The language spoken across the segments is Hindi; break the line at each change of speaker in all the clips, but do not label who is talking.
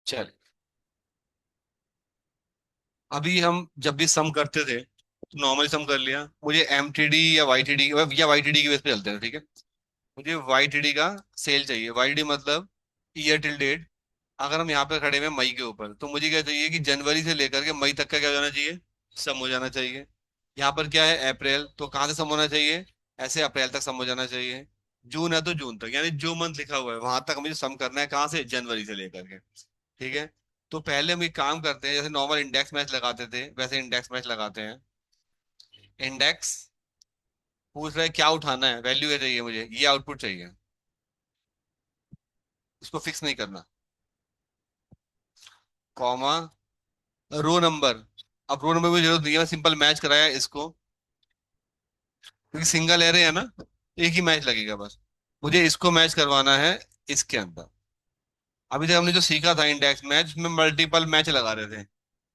चल, अभी हम जब भी सम करते थे तो नॉर्मली सम कर लिया। मुझे एमटीडी या वाईटीडी की बेस पे चलते हैं, ठीक है। मुझे वाईटीडी का सेल चाहिए। वाईटीडी मतलब ईयर टिल डेट। अगर हम यहाँ पे खड़े हुए हैं मई के ऊपर, तो मुझे क्या चाहिए कि जनवरी से लेकर के मई तक का क्या हो जाना चाहिए, सम हो जाना चाहिए। यहाँ पर क्या है, अप्रैल, तो कहाँ से सम होना चाहिए, ऐसे अप्रैल तक सम हो जाना चाहिए। जून है तो जून तक, यानी जो मंथ लिखा हुआ है वहां तक मुझे सम करना है, कहाँ से, जनवरी से लेकर के। ठीक है। तो पहले हम एक काम करते हैं, जैसे नॉर्मल इंडेक्स मैच लगाते थे वैसे इंडेक्स मैच लगाते हैं। इंडेक्स पूछ रहा है क्या उठाना है, वैल्यू क्या चाहिए, मुझे ये आउटपुट चाहिए, इसको फिक्स नहीं करना। Comma, row number. अब रो नंबर की जरूरत नहीं है, मैं सिंपल मैच कराया इसको, क्योंकि सिंगल एरे है ना, एक ही मैच लगेगा बस। मुझे इसको मैच करवाना है इसके अंदर। अभी तक हमने जो सीखा था इंडेक्स मैच में मल्टीपल मैच लगा रहे थे,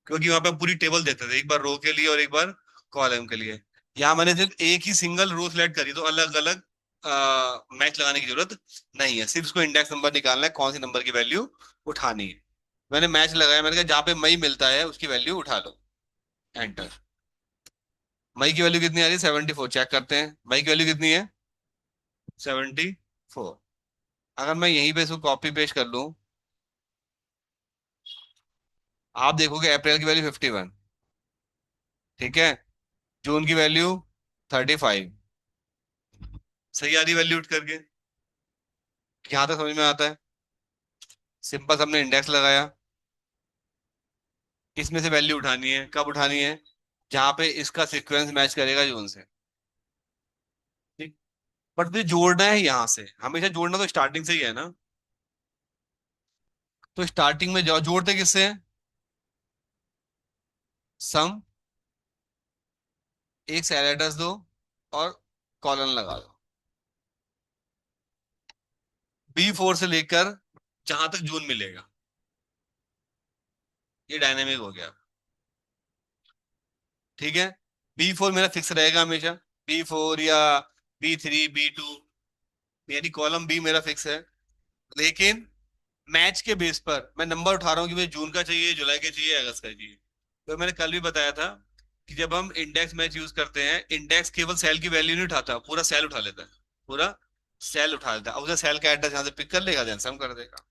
क्योंकि वहां पे पूरी टेबल देते थे, एक बार रो के लिए और एक बार कॉलम के लिए। यहाँ मैंने सिर्फ एक ही सिंगल रो सिलेक्ट करी, तो अलग अलग मैच लगाने की जरूरत नहीं है। सिर्फ उसको इंडेक्स नंबर निकालना है, कौन सी नंबर की वैल्यू उठानी है। मैंने मैच लगाया, मैंने कहा जहाँ पे मई मिलता है उसकी वैल्यू उठा लो। एंटर। मई की वैल्यू कितनी आ रही है, 74। चेक करते हैं मई की वैल्यू कितनी है, 74। अगर मैं यहीं पे इसको कॉपी पेस्ट कर लूं, आप देखोगे अप्रैल की वैल्यू 51। ठीक है। जून की वैल्यू 35। सही आ रही वैल्यू उठ करके, यहाँ तक समझ में आता है। सिंपल हमने इंडेक्स लगाया, इसमें से वैल्यू उठानी है, कब उठानी है, जहां पे इसका सीक्वेंस मैच करेगा जून से। ठीक। बट तुझे जोड़ना है यहाँ से, हमेशा जोड़ना तो स्टार्टिंग से ही है ना। तो स्टार्टिंग में जाओ, जोड़ते किससे हैं, सम, एक सेल एड्रेस दो और कॉलन लगा दो। B4 से लेकर जहां तक जून मिलेगा, ये डायनेमिक हो गया। ठीक है। B4 मेरा फिक्स रहेगा हमेशा, B4 या B3 B2, यानी कॉलम बी मेरा फिक्स है। लेकिन मैच के बेस पर मैं नंबर उठा रहा हूँ कि मुझे जून का चाहिए, जुलाई का चाहिए, अगस्त का चाहिए। तो मैंने कल भी बताया था कि जब हम इंडेक्स मैच यूज करते हैं, इंडेक्स केवल सेल की वैल्यू नहीं उठाता, पूरा सेल उठा लेता है। पूरा सेल उठा लेता है, अब उसे सेल का एड्रेस यहाँ से पिक कर लेगा, देन सम कर देगा।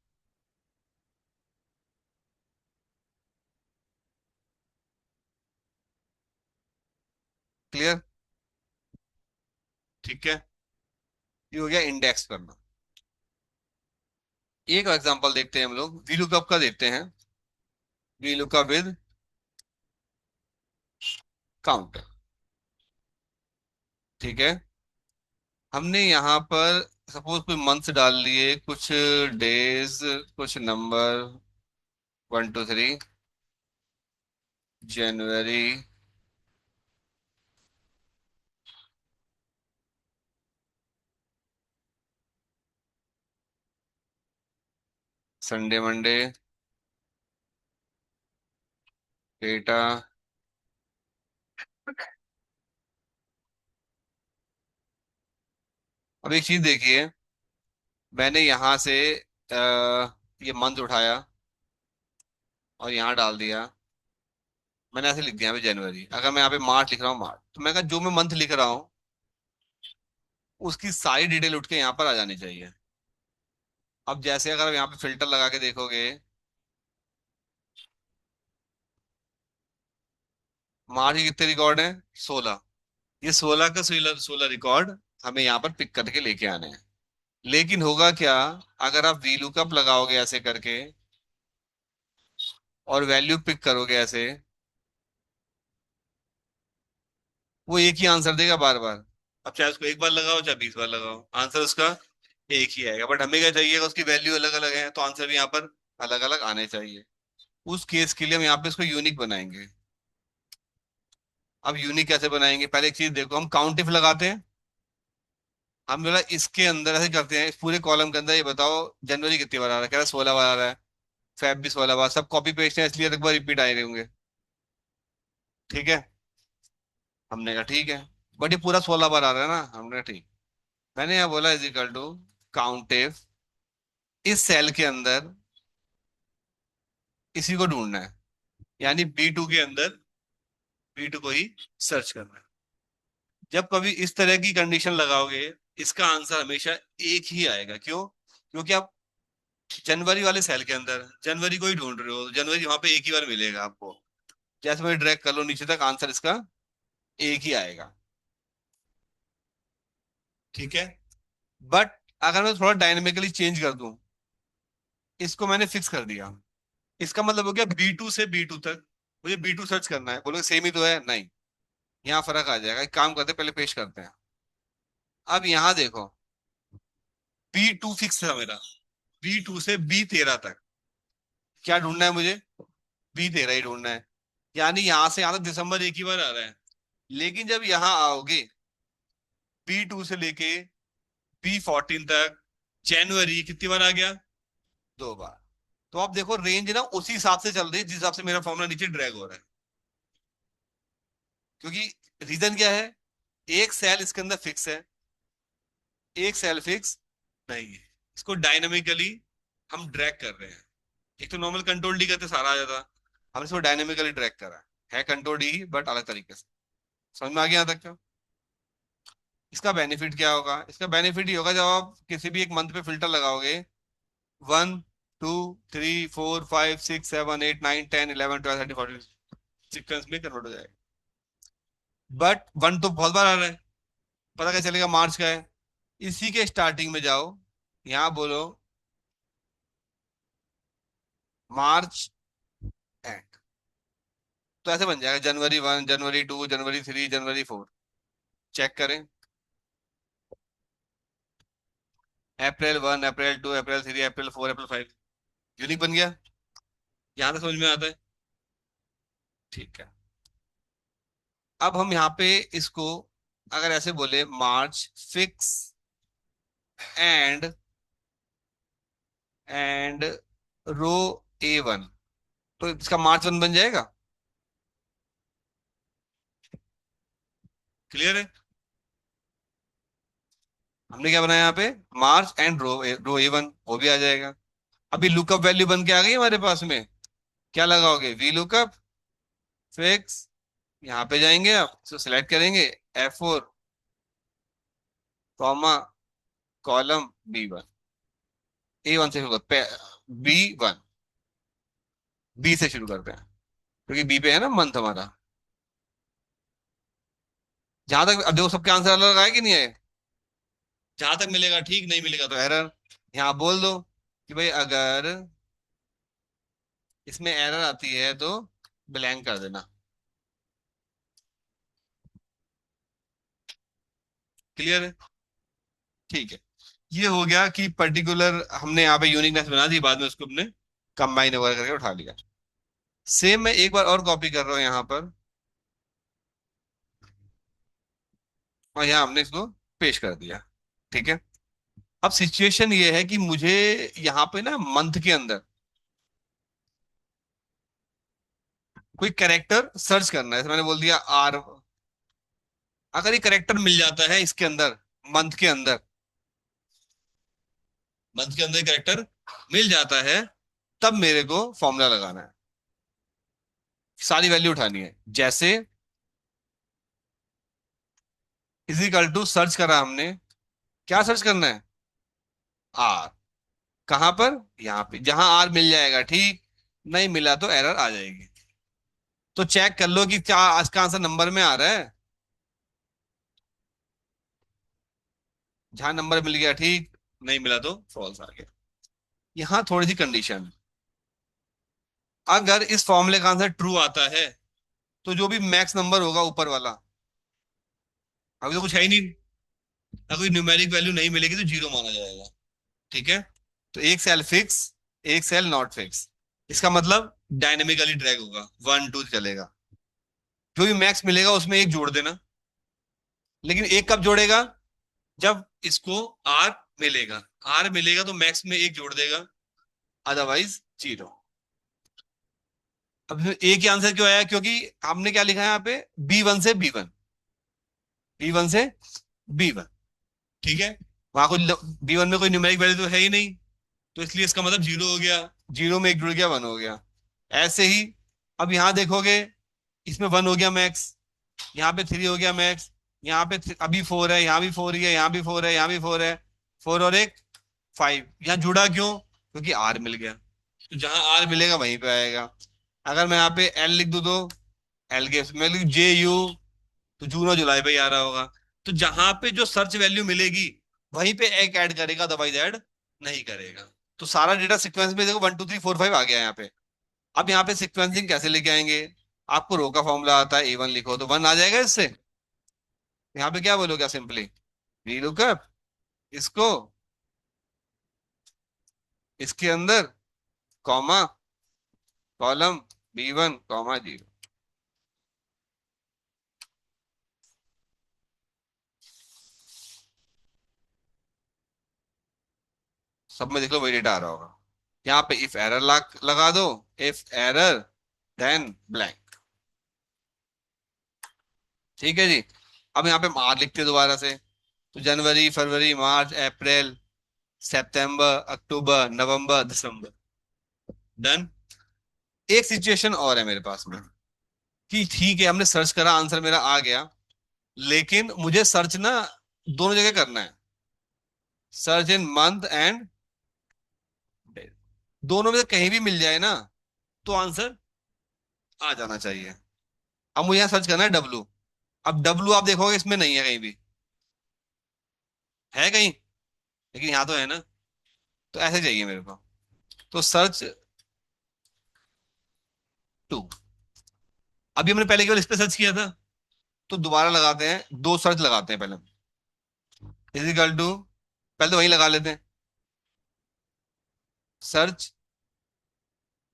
क्लियर। ठीक है। ये हो गया इंडेक्स करना। एक एग्जांपल देखते हैं हम लोग, वी लुकअप का देखते हैं। V lookup with count. ठीक है। हमने यहाँ पर सपोज कोई मंथ डाल दिए, कुछ डेज, कुछ नंबर, 1 2 3, जनवरी, संडे मंडे, डेटा। अब एक चीज देखिए, मैंने यहाँ से ये मंथ उठाया और यहाँ डाल दिया। मैंने ऐसे लिख दिया यहाँ पे जनवरी, अगर मैं यहाँ पे मार्च लिख रहा हूँ मार्च, तो मैं कहा जो मैं मंथ लिख रहा हूँ उसकी सारी डिटेल उठ के यहाँ पर आ जानी चाहिए। अब जैसे अगर आप यहाँ पे फिल्टर लगा के देखोगे, मार्च के कितने रिकॉर्ड हैं, 16। ये 16 का 16 रिकॉर्ड हमें यहाँ पर पिक करके लेके आने हैं। लेकिन होगा क्या, अगर आप वीलुकअप लगाओगे ऐसे करके और वैल्यू पिक करोगे ऐसे, वो एक ही आंसर देगा बार बार। अब चाहे उसको एक बार लगाओ चाहे 20 बार लगाओ, आंसर उसका एक ही आएगा। बट हमें क्या चाहिए, उसकी वैल्यू अलग अलग है, तो आंसर भी यहाँ पर अलग अलग आने चाहिए। उस केस के लिए हम यहाँ पे इसको यूनिक बनाएंगे। अब यूनिक कैसे बनाएंगे, पहले एक चीज देखो, हम काउंट इफ लगाते हैं। हम जरा इसके अंदर ऐसे करते हैं, इस पूरे कॉलम के अंदर ये बताओ जनवरी कितनी बार आ रहा है, कह रहा है 16 बार आ रहा है, फेब भी 16 बार, सब कॉपी पेस्ट है इसलिए एक बार रिपीट आए रहे होंगे। ठीक है। हमने कहा ठीक है, बट ये पूरा 16 बार आ रहा है ना, हमने कहा ठीक। मैंने यहाँ बोला is equal to count if, इस सेल के अंदर इसी को ढूंढना है, यानी B2 के अंदर B2 को ही सर्च करना है। जब कभी इस तरह की कंडीशन लगाओगे, इसका आंसर हमेशा एक ही आएगा। क्यों? क्योंकि आप जनवरी वाले सेल के अंदर जनवरी को ही ढूंढ रहे हो, जनवरी वहां पे एक ही बार मिलेगा आपको। जैसे मैं ड्रैग कर लो नीचे तक, आंसर इसका एक ही आएगा। ठीक है। बट अगर मैं थोड़ा डायनेमिकली चेंज कर दूं, इसको मैंने फिक्स कर दिया, इसका मतलब हो गया B2 से B2 तक मुझे B2 सर्च करना है। बोलोगे सेम ही तो है, नहीं, यहाँ फर्क आ जाएगा। एक काम करते हैं, पहले पेश करते हैं। अब यहाँ देखो, B2 फिक्स था मेरा, B2 से B13 तक क्या ढूंढना है मुझे? B13 ही ढूंढना है। यानी यहां से यहां तक दिसंबर एक ही बार आ रहा है। लेकिन जब यहाँ आओगे, B2 से लेके B14 तक, जनवरी कितनी बार आ गया? 2 बार। तो आप देखो रेंज ना उसी हिसाब से चल रही है जिस हिसाब से मेरा फॉर्मूला नीचे ड्रैग हो रहा है। क्योंकि रीजन क्या है? एक सेल इसके अंदर फिक्स है, एक सेल फिक्स नहीं है। इसको डायनामिकली हम ड्रैग कर रहे हैं। एक तो नॉर्मल कंट्रोल डी करते सारा आ जाता, हमने इसको डायनामिकली ड्रैग करा है कंट्रोल डी बट अलग तरीके से। समझ में आ गया यहाँ तक क्या? इसका बेनिफिट क्या होगा? इसका बेनिफिट ये होगा, जब आप किसी भी एक मंथ पे फिल्टर लगाओगे, 1 2 3 4 5 6 7 8 9 10 11 12 13 14 सीक्वेंस में कन्वर्ट हो जाएगा। बट 1 तो बहुत बार आ रहा है, पता कैसे चलेगा मार्च का है? इसी के स्टार्टिंग में जाओ, यहाँ बोलो मार्च एंड, तो ऐसे बन जाएगा जनवरी 1, जनवरी 2, जनवरी 3, जनवरी 4। चेक करें, April 1, April 2, April 3, April 4, April 5। Unique बन गया। यहाँ तक समझ में आता है? ठीक है। अब हम यहाँ पे इसको अगर ऐसे बोले, march fix and and row A1, तो इसका मार्च 1 बन जाएगा। क्लियर है? हमने क्या बनाया यहाँ पे? मार्च एंड रो A1, वो भी आ जाएगा। अभी लुकअप वैल्यू बन के आ गई हमारे पास में। क्या लगाओगे? वी लुकअप फिक्स, यहाँ पे जाएंगे आप, इसको सिलेक्ट करेंगे, F4 comma column B1। A1 से शुरू करते हैं, B1, बी से शुरू करते हैं, क्योंकि बी पे है ना मंथ हमारा। जहां तक अब देखो, सबके आंसर अलग अलग आए कि नहीं आए? जहां तक मिलेगा ठीक, नहीं मिलेगा तो एरर। यहाँ बोल दो कि भाई अगर इसमें एरर आती है तो ब्लैंक कर देना। क्लियर है? ठीक है। ये हो गया कि पर्टिकुलर हमने यहाँ पे यूनिकनेस बना दी, बाद में उसको हमने कंबाइन वगैरह करके उठा लिया। सेम मैं एक बार और कॉपी कर रहा हूँ यहाँ पर, और यहाँ हमने इसको पेश कर दिया। ठीक है। अब सिचुएशन ये है कि मुझे यहाँ पे ना मंथ के अंदर कोई कैरेक्टर सर्च करना है। जैसे मैंने बोल दिया आर, अगर ये कैरेक्टर मिल जाता है इसके अंदर, मंथ के अंदर, मंथ के अंदर कैरेक्टर मिल जाता है, तब मेरे को फॉर्मूला लगाना है, सारी वैल्यू उठानी है। जैसे इजिकल टू सर्च करा हमने, क्या सर्च करना है? आर। कहां पर? यहाँ पे, जहां आर मिल जाएगा ठीक, नहीं मिला तो एरर आ जाएगी। तो चेक कर लो कि क्या आज का आंसर नंबर में आ रहा है। जहां नंबर मिल गया ठीक, नहीं मिला तो फॉल्स आ गया। यहाँ थोड़ी सी कंडीशन, अगर इस फॉर्मूले का आंसर ट्रू आता है, तो जो भी मैक्स नंबर होगा ऊपर वाला, अभी तो कुछ है ही नहीं, अगर कोई न्यूमेरिक वैल्यू नहीं मिलेगी तो जीरो माना जाएगा। ठीक है। तो एक सेल फिक्स, एक सेल नॉट फिक्स, इसका मतलब डायनेमिकली ड्रैग होगा, 1 2 चलेगा। जो भी मैक्स मिलेगा उसमें एक जोड़ देना। लेकिन एक कब जोड़ेगा? जब इसको आर मिलेगा, आर मिलेगा तो मैक्स में एक जोड़ देगा, अदरवाइज जीरो। अब इसमें एक ही आंसर क्यों आया? क्योंकि हमने क्या लिखा है यहाँ पे, B1 से B1, B1 से B1। ठीक है। वहां कोई B1 में कोई न्यूमेरिक वैल्यू तो है ही नहीं, तो इसलिए इसका मतलब जीरो हो गया, जीरो में एक जुड़ गया, 1 हो गया। ऐसे ही अब यहाँ देखोगे, इसमें 1 हो गया मैक्स, यहाँ पे 3 हो गया मैक्स, यहाँ पे अभी 4 है, यहाँ भी 4 ही है, यहाँ भी 4 है, यहाँ भी 4 है, 4 और एक 5। यहाँ जुड़ा क्यों? क्योंकि आर मिल गया। तो जहां आर मिलेगा वहीं पे आएगा। अगर मैं यहाँ पे एल लिख दूं तो एल के मैं लिख जे यू, तो जून और जुलाई पे ही आ रहा होगा। तो जहां पे जो सर्च वैल्यू मिलेगी वहीं पे एक ऐड करेगा, अदरवाइज ऐड नहीं करेगा। तो सारा डेटा सीक्वेंस में देखो 1 2 3 4 5 आ गया यहाँ पे। अब यहाँ पे सीक्वेंसिंग कैसे लेके आएंगे? आपको रो का फॉर्मूला आता है, A1 लिखो तो 1 आ जाएगा इससे। यहाँ पे क्या बोलोगे सिंपली? वी लुकअप, इसको इसके अंदर, कॉमा, कॉलम B1 कॉमा 0। सब में देख लो वही डेटा आ रहा होगा। यहाँ पे इफ एरर लगा दो, इफ एरर देन ब्लैंक। ठीक है जी। अब यहाँ पे मार्च लिखते हैं दोबारा से। तो जनवरी, फरवरी, मार्च, अप्रैल, सितंबर, अक्टूबर, नवंबर, दिसंबर। डन। एक सिचुएशन और है मेरे पास में कि ठीक है हमने सर्च करा, आंसर मेरा आ गया, लेकिन मुझे सर्च ना दोनों जगह करना है। Search in month and day, दोनों में से कहीं भी मिल जाए ना तो आंसर आ जाना चाहिए। अब मुझे यहाँ सर्च करना है डब्लू। अब डब्लू आप देखोगे इसमें नहीं है कहीं भी, है कहीं? लेकिन यहाँ तो है ना। तो ऐसे चाहिए मेरे को। तो सर्च टू। अभी हमने पहले केवल इस पे सर्च किया था, तो दोबारा लगाते हैं, दो सर्च लगाते हैं पहले। इजिकल टू, पहले तो वही लगा लेते हैं। सर्च,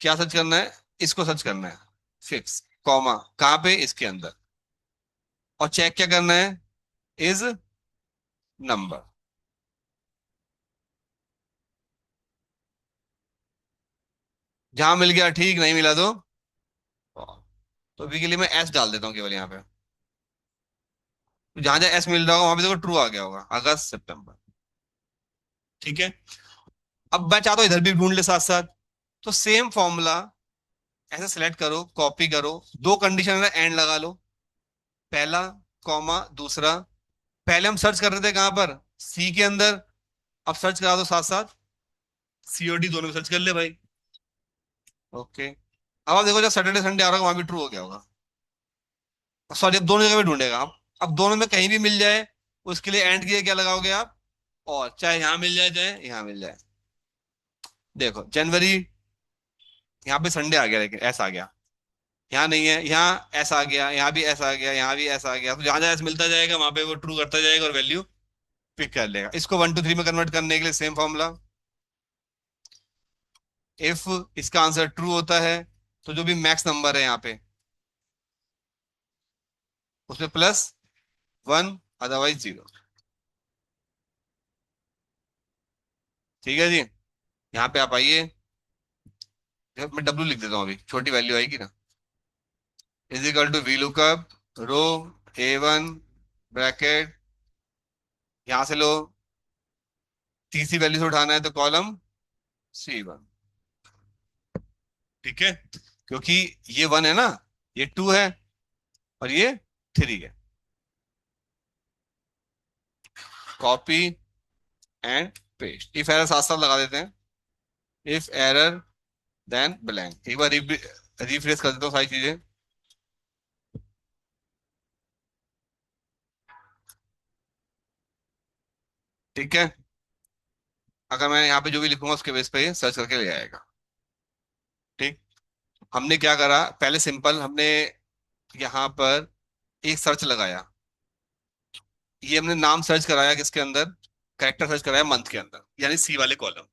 क्या सर्च करना है? इसको सर्च करना है, फिक्स, कॉमा कहाँ पे? इसके अंदर। और चेक क्या करना है? Is number. जहां मिल गया ठीक, नहीं मिला तो अभी के लिए मैं एस डाल देता हूँ केवल यहाँ पे। तो जहां जहां एस मिल रहा होगा वहां पे देखो ट्रू आ गया होगा, अगस्त सितंबर। ठीक है। अब मैं चाहता हूँ इधर भी ढूंढ ले साथ साथ। तो सेम फॉर्मूला ऐसे सेलेक्ट करो, कॉपी करो, दो कंडीशन है एंड लगा लो, पहला कॉमा दूसरा। पहले हम सर्च कर रहे थे कहां पर? सी के अंदर। अब सर्च करा दो साथ साथ, सी और डी दोनों में सर्च कर ले भाई। ओके। अब आप देखो जब सैटरडे संडे आ रहा होगा वहां भी ट्रू हो गया होगा। सॉरी, अब दोनों जगह पे ढूंढेगा। अब दोनों में कहीं भी मिल जाए उसके लिए एंड के लिए क्या लगाओगे आप? और चाहे यहां मिल जाए चाहे यहां मिल जाए। देखो जनवरी, यहाँ पे संडे आ गया लेकिन ऐसा आ गया, यहाँ नहीं है, यहाँ ऐसा आ गया, यहाँ भी ऐसा आ गया, यहाँ भी ऐसा आ गया। तो जहां जहां ऐसा मिलता जाएगा वहां पे वो ट्रू करता जाएगा और वैल्यू पिक कर लेगा। इसको 1 2 3 में कन्वर्ट करने के लिए सेम फॉर्मूला। इफ इसका आंसर ट्रू होता है तो जो भी मैक्स नंबर है यहाँ पे उसमें +1, अदरवाइज 0। ठीक है जी। यहाँ पे आप आइए, मैं डब्ल्यू लिख देता हूँ, अभी छोटी वैल्यू आएगी ना। Is equal to V lookup row A1 bracket, यहां से लो, तीसरी वैल्यू से उठाना है तो कॉलम C1। ठीक है। क्योंकि ये 1 है ना, ये 2 है और ये 3 है। Copy and paste. If error साथ साथ लगा देते हैं। If error then blank. एक बार रिफ्रेश कर देता हूँ सारी चीजें। ठीक है। अगर मैं यहाँ पे जो भी लिखूंगा उसके बेस पे सर्च करके ले आएगा। ठीक। हमने क्या करा पहले, सिंपल हमने यहाँ पर एक सर्च लगाया। ये हमने नाम सर्च कराया किसके अंदर? कैरेक्टर सर्च कराया मंथ के अंदर, यानी सी वाले कॉलम।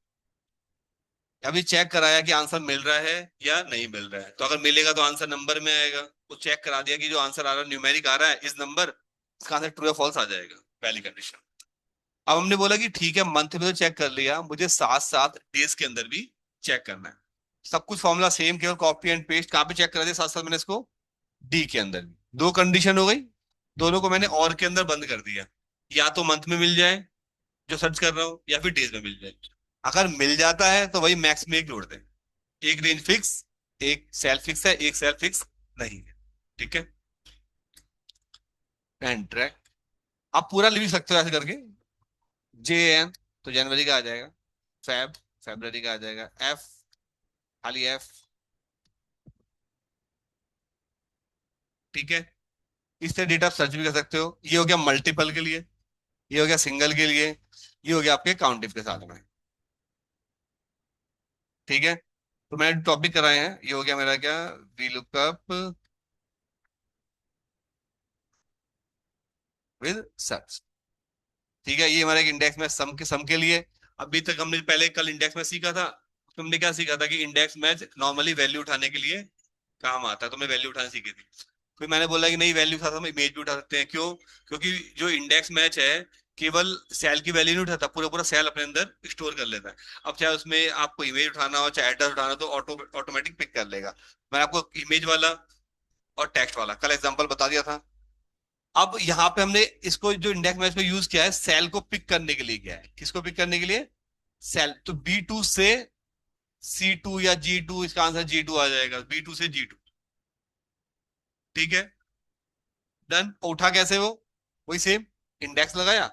अभी चेक कराया कि आंसर मिल रहा है या नहीं मिल रहा है। तो अगर मिलेगा तो आंसर नंबर में आएगा। वो चेक करा दिया कि जो आंसर आ रहा है न्यूमेरिक आ रहा है इस नंबर, इसका आंसर ट्रू या फॉल्स आ जाएगा, पहली कंडीशन। अब हमने बोला कि ठीक है मंथ में तो चेक कर लिया, मुझे साथ साथ डेज के अंदर भी चेक करना है। सब कुछ फॉर्मूला सेम, केवल कॉपी एंड पेस्ट। कहाँ पे चेक करा दिया साथ साथ मैंने इसको? डी के अंदर भी। दो कंडीशन हो गई, दोनों को मैंने और के अंदर बंद कर दिया। या तो मंथ में मिल जाए जो सर्च कर रहा हूँ, या फिर डेज में मिल जाए। अगर मिल जाता है तो वही मैक्स में एक जोड़ दें, एक रेंज फिक्स, एक सेल फिक्स है, एक सेल फिक्स नहीं है। ठीक है। एंड ट्रैक, आप पूरा लिख सकते हो ऐसे करके। जे एन, तो जनवरी का आ जाएगा। फैब, फेब्रवरी का आ जाएगा। एफ, खाली एफ। ठीक है। इस तरह डेटा आप सर्च भी कर सकते हो। ये हो गया मल्टीपल के लिए, ये हो गया सिंगल के लिए, ये हो गया आपके काउंटिव के साथ में। ठीक है। तो मैंने टॉपिक कराए हैं, ये हो गया मेरा क्या, वी लुकअप विद सर्च। ठीक है, ये हमारा एक इंडेक्स मैच सम के लिए। अभी तक हमने पहले कल इंडेक्स मैच सीखा था। तुमने क्या सीखा था कि इंडेक्स मैच नॉर्मली वैल्यू उठाने के लिए काम आता है, तुमने वैल्यू उठाना सीखी थी। फिर मैंने बोला कि नहीं, वैल्यू के साथ हम इमेज भी उठा सकते हैं। क्यों? क्योंकि जो इंडेक्स मैच है, केवल सेल की वैल्यू नहीं उठाता, पूरा पूरा सेल अपने अंदर स्टोर कर लेता है। अब चाहे उसमें आपको इमेज उठाना हो, चाहे एड्रेस उठाना हो, तो ऑटोमेटिक पिक कर लेगा। मैंने आपको इमेज वाला और टेक्स्ट वाला कल एग्जांपल बता दिया था। अब यहाँ पे हमने इसको जो इंडेक्स मैच में यूज किया है, सेल को पिक करने के लिए किया है। किसको पिक करने के लिए? सेल। तो B2 से C2 या G2, इसका आंसर G2 आ जाएगा, B2 से G2। ठीक है। डन। उठा कैसे वो? वही सेम, इंडेक्स लगाया।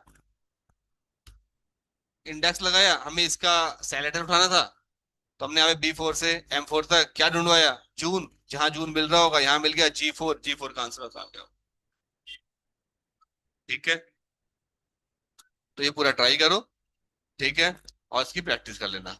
इंडेक्स लगाया, हमें इसका सेल लेटर उठाना था, तो हमने यहाँ पे B4 से M4 तक क्या ढूंढवाया? जून। जहां जून मिल रहा होगा, यहाँ मिल गया G4, G4 का आंसर आ गया। ठीक है। तो ये पूरा ट्राई करो। ठीक है। और इसकी प्रैक्टिस कर लेना।